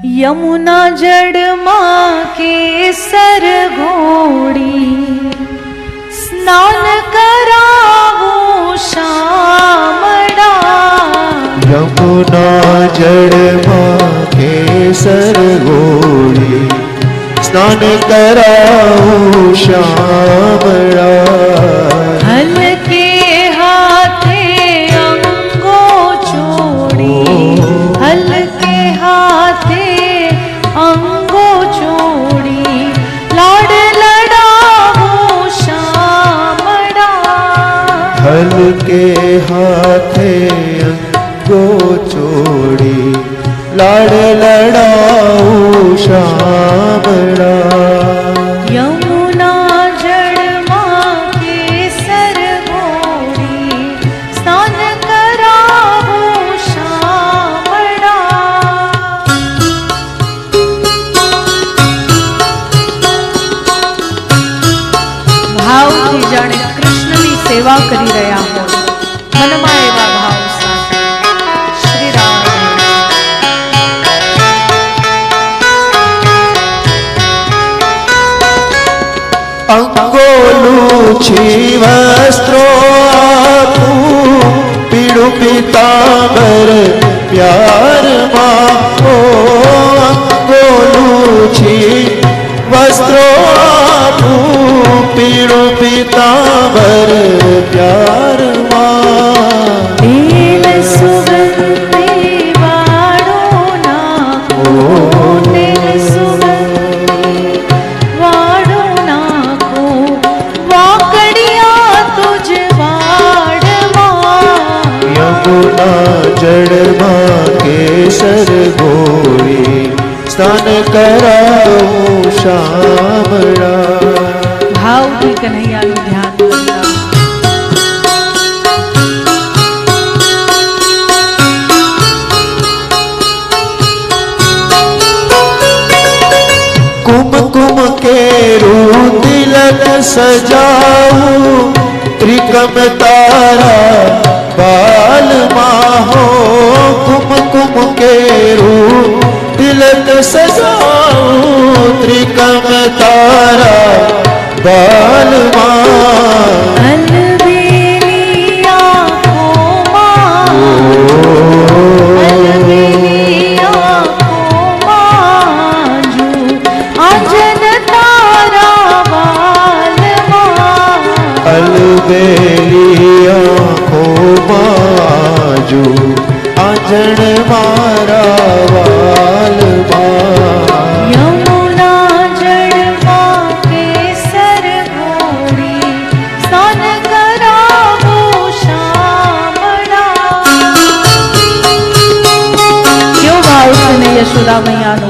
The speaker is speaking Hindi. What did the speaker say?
यमुना जड़मा केसर घोड़ी स्नान करावो शामड़ा। यमुना जड़मा केसर घोड़ी स्नान करावो शामड़ा। हल्के हाथे अंगो चोड़ी हल्के हाथे अंगो चोड़ी लाड लड़ावो शामड़ा। हल्के हाथे अंगो चोड़ी लाड लड़ाओ शामड़ा। यमुना जड़मा केसर घोड़ी स्नान करावो शामड़ा। भावथी जाणे कृष्णनी सेवा करी रह्या हो मनमा एवा भाव સાથે શ્રી રામ। અંગોલુછી વસ્ત્રો આપું પીળું પીતાંબર પ્યારમાં ઓ અંગોલુછી વસ્ત્રો આપું પીળું પીતાંબર પ્યારમાં। તેલ સુગંધે વાળો નાખો તેલ સુગંધે વાળો નાખો વાકડિયા તુજ વાડમાં। યમુના જળમાં કેસર ઘોડી સ્નાન કરાવું શામળા। ભાવથી કનૈયાનું ધ્યાન કરતા कुमकुम केरू तिलक सजाऊं त्रिकम तारा बाल माहो। कुमकुम केरू तिलक सजाऊं त्रिकम तारा बाल माँ। अलबेली आँखों अलबेली आँखों जो आंजन तारा वालमा। अलबेली आँखों बाजू आंजन मारा वालमा। यमुना जड़मा केसर घोड़ी स्नान करावो शामड़ा। क्यों भाव છે ને યશોદા મૈયાનો